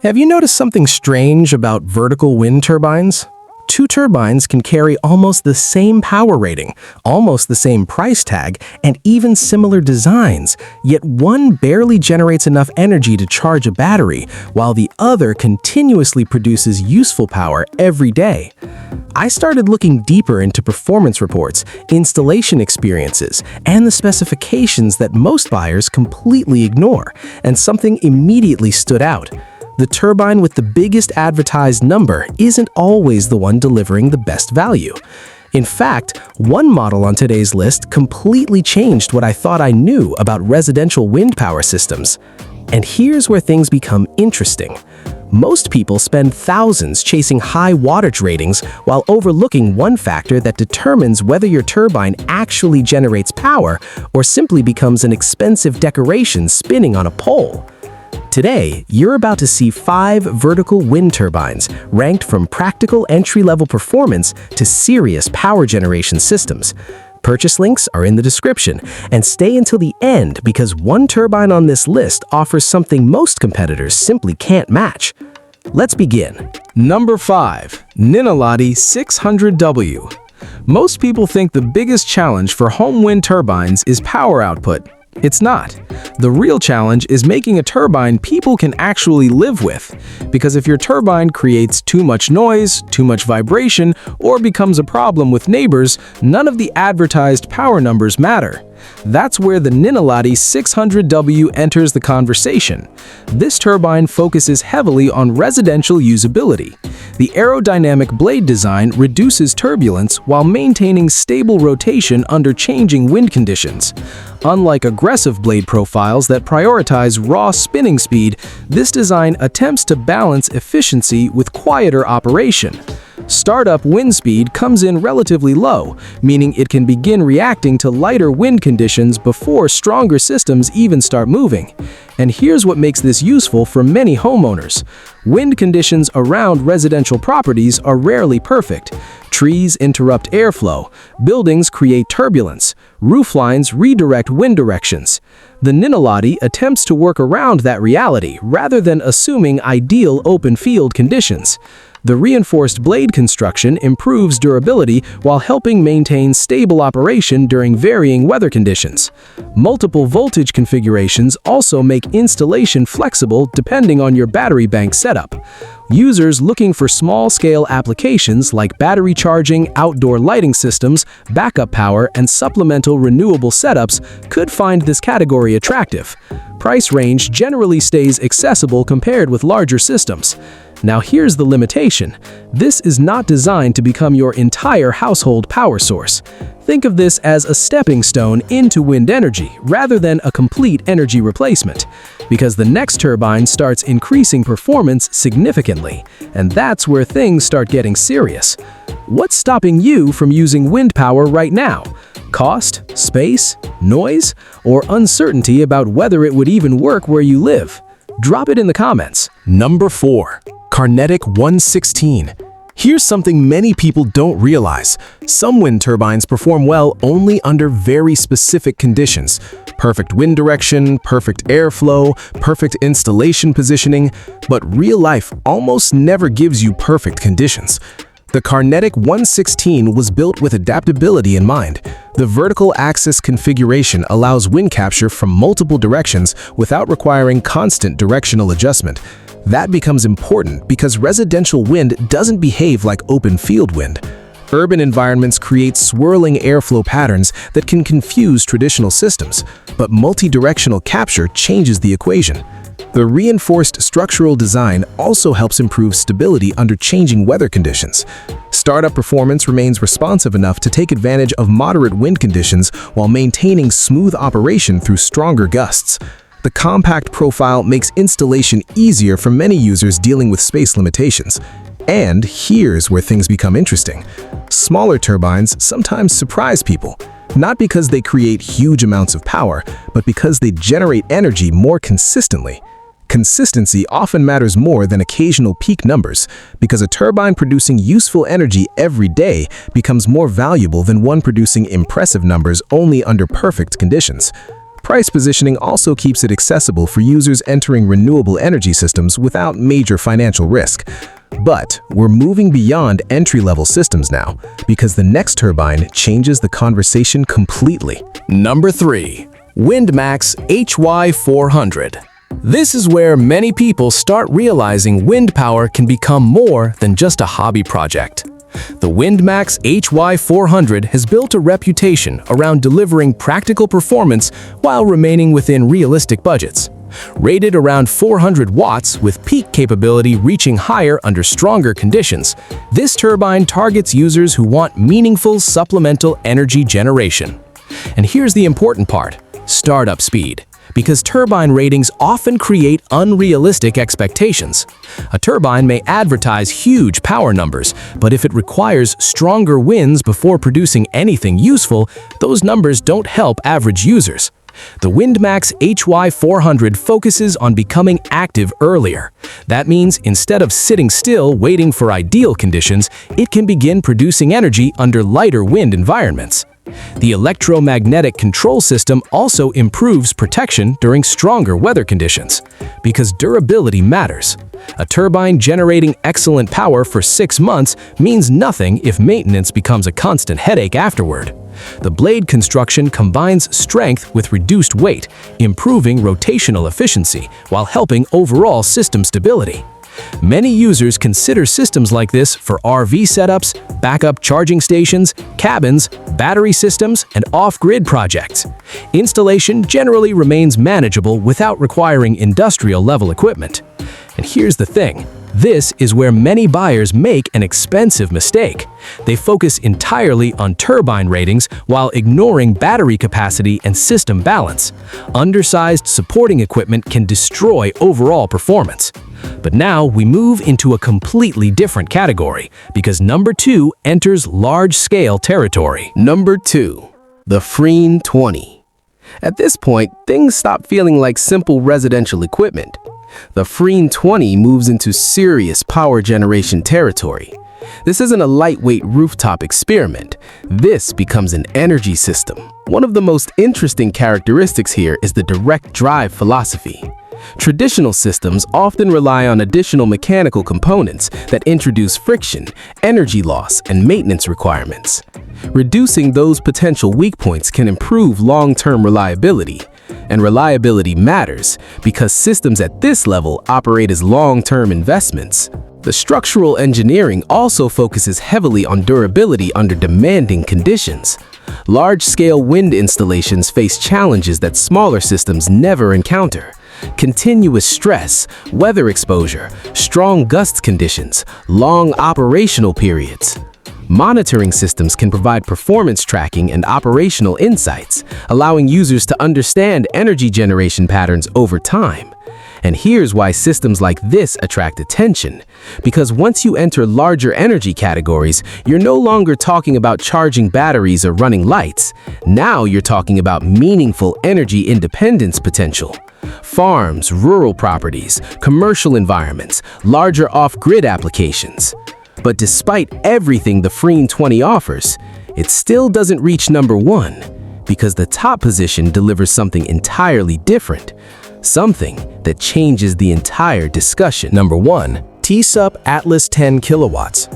Have you noticed something strange about vertical wind turbines? Two turbines can carry almost the same power rating, almost the same price tag, and even similar designs, yet one barely generates enough energy to charge a battery, while the other continuously produces useful power every day. I started looking deeper into performance reports, installation experiences, and the specifications that most buyers completely ignore, and something immediately stood out. The turbine with the biggest advertised number isn't always the one delivering the best value. In fact, one model on today's list completely changed what I thought I knew about residential wind power systems. And here's where things become interesting. Most people spend thousands chasing high wattage ratings while overlooking one factor that determines whether your turbine actually generates power or simply becomes an expensive decoration spinning on a pole. Today, you're about to see 5 vertical wind turbines ranked from practical entry-level performance to serious power generation systems. Purchase links are in the description, and stay until the end because one turbine on this list offers something most competitors simply can't match. Let's begin. Number 5. Ninotti 600W. Most people think the biggest challenge for home wind turbines is power output. It's not. The real challenge is making a turbine people can actually live with. Because if your turbine creates too much noise, too much vibration, or becomes a problem with neighbors, none of the advertised power numbers matter. That's where the Ninotti 600W enters the conversation. This turbine focuses heavily on residential usability. The aerodynamic blade design reduces turbulence while maintaining stable rotation under changing wind conditions. Unlike aggressive blade profiles that prioritize raw spinning speed, this design attempts to balance efficiency with quieter operation. Startup wind speed comes in relatively low, meaning it can begin reacting to lighter wind conditions before stronger systems even start moving. And here's what makes this useful for many homeowners. Wind conditions around residential properties are rarely perfect. Trees interrupt airflow, buildings create turbulence, rooflines redirect wind directions. The Ninotti attempts to work around that reality rather than assuming ideal open field conditions. The reinforced blade construction improves durability while helping maintain stable operation during varying weather conditions. Multiple voltage configurations also make installation flexible depending on your battery bank setup. Users looking for small-scale applications like battery charging, outdoor lighting systems, backup power, and supplemental renewable setups could find this category attractive. Price range generally stays accessible compared with larger systems. Now here's the limitation. This is not designed to become your entire household power source. Think of this as a stepping stone into wind energy rather than a complete energy replacement, because the next turbine starts increasing performance significantly, and that's where things start getting serious. What's stopping you from using wind power right now? Cost, space, noise, or uncertainty about whether it would even work where you live? Drop it in the comments. Number 4. Carnetic 116. Here's something many people don't realize. Some wind turbines perform well only under very specific conditions. Perfect wind direction, perfect airflow, perfect installation positioning, but real life almost never gives you perfect conditions. The Carnetic 116 was built with adaptability in mind. The vertical axis configuration allows wind capture from multiple directions without requiring constant directional adjustment. That becomes important because residential wind doesn't behave like open field wind. Urban environments create swirling airflow patterns that can confuse traditional systems, but multi-directional capture changes the equation. The reinforced structural design also helps improve stability under changing weather conditions. Startup performance remains responsive enough to take advantage of moderate wind conditions while maintaining smooth operation through stronger gusts. The compact profile makes installation easier for many users dealing with space limitations. And here's where things become interesting. Smaller turbines sometimes surprise people, not because they create huge amounts of power, but because they generate energy more consistently. Consistency often matters more than occasional peak numbers, because a turbine producing useful energy every day becomes more valuable than one producing impressive numbers only under perfect conditions. Price positioning also keeps it accessible for users entering renewable energy systems without major financial risk. But we're moving beyond entry-level systems now, because the next turbine changes the conversation completely. Number 3. Windmax HY400. This is where many people start realizing wind power can become more than just a hobby project. The Windmax HY400 has built a reputation around delivering practical performance while remaining within realistic budgets. Rated around 400 watts with peak capability reaching higher under stronger conditions, this turbine targets users who want meaningful supplemental energy generation. And here's the important part: startup speed. Because turbine ratings often create unrealistic expectations. A turbine may advertise huge power numbers, but if it requires stronger winds before producing anything useful, those numbers don't help average users. The Windmax HY400 focuses on becoming active earlier. That means instead of sitting still waiting for ideal conditions, it can begin producing energy under lighter wind environments. The electromagnetic control system also improves protection during stronger weather conditions, because durability matters. A turbine generating excellent power for 6 months means nothing if maintenance becomes a constant headache afterward. The blade construction combines strength with reduced weight, improving rotational efficiency while helping overall system stability. Many users consider systems like this for RV setups, backup charging stations, cabins, battery systems, and off-grid projects. Installation generally remains manageable without requiring industrial-level equipment. And here's the thing: this is where many buyers make an expensive mistake. They focus entirely on turbine ratings while ignoring battery capacity and system balance. Undersized supporting equipment can destroy overall performance. But now we move into a completely different category, because number 2 enters large-scale territory. Number 2. The Freen 20. At this point, things stop feeling like simple residential equipment. The Freen 20 moves into serious power generation territory. This isn't a lightweight rooftop experiment. This becomes an energy system. One of the most interesting characteristics here is the direct drive philosophy. Traditional systems often rely on additional mechanical components that introduce friction, energy loss, and maintenance requirements. Reducing those potential weak points can improve long-term reliability. And reliability matters because systems at this level operate as long-term investments. The structural engineering also focuses heavily on durability under demanding conditions. Large-scale wind installations face challenges that smaller systems never encounter. Continuous stress, weather exposure, strong gust conditions, long operational periods. Monitoring systems can provide performance tracking and operational insights, allowing users to understand energy generation patterns over time. And here's why systems like this attract attention. Because once you enter larger energy categories, you're no longer talking about charging batteries or running lights. Now you're talking about meaningful energy independence potential. Farms, rural properties, commercial environments, larger off-grid applications. But despite everything the Freen 20 offers, it still doesn't reach number 1, because the top position delivers something entirely different. Something that changes the entire discussion. Number 1. Tesup Atlas 10 kilowatts.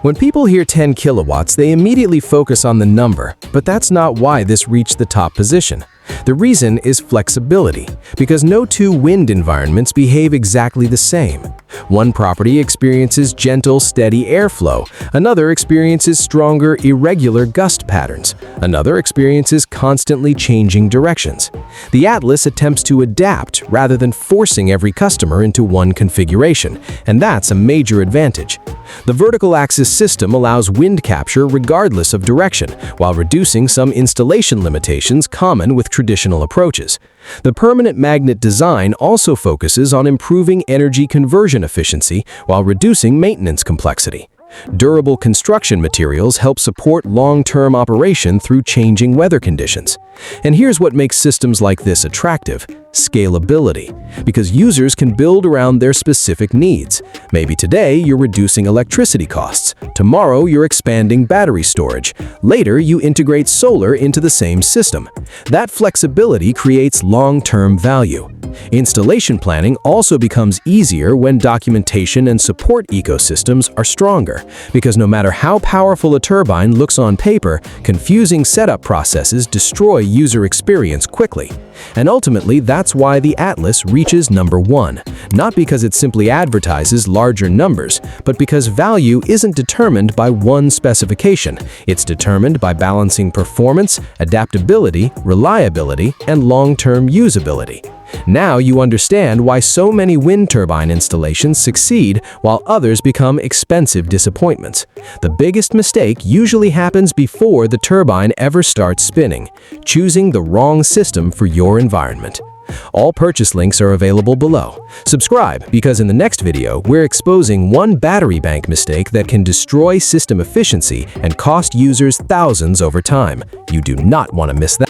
When people hear 10 kilowatts, they immediately focus on the number, but that's not why this reached the top position. The reason is flexibility, because no two wind environments behave exactly the same. One property experiences gentle, steady airflow. Another experiences stronger, irregular gust patterns. Another experiences constantly changing directions. The Atlas attempts to adapt rather than forcing every customer into one configuration, and that's a major advantage. The vertical axis system allows wind capture regardless of direction, while reducing some installation limitations common with traditional approaches. The permanent magnet design also focuses on improving energy conversion efficiency while reducing maintenance complexity. Durable construction materials help support long-term operation through changing weather conditions. And here's what makes systems like this attractive: scalability, because users can build around their specific needs. Maybe today you're reducing electricity costs, tomorrow you're expanding battery storage, later you integrate solar into the same system. That flexibility creates long-term value. Installation planning also becomes easier when documentation and support ecosystems are stronger, because no matter how powerful a turbine looks on paper, confusing setup processes destroy user experience quickly. And ultimately, that's why the Atlas reaches #1, not because it simply advertises larger numbers, but because value isn't determined by one specification. It's determined by balancing performance, adaptability, reliability, and long-term usability. Now you understand why so many wind turbine installations succeed while others become expensive disappointments. The biggest mistake usually happens before the turbine ever starts spinning, choosing the wrong system for your environment. All purchase links are available below. Subscribe, because in the next video, we're exposing one battery bank mistake that can destroy system efficiency and cost users thousands over time. You do not want to miss that.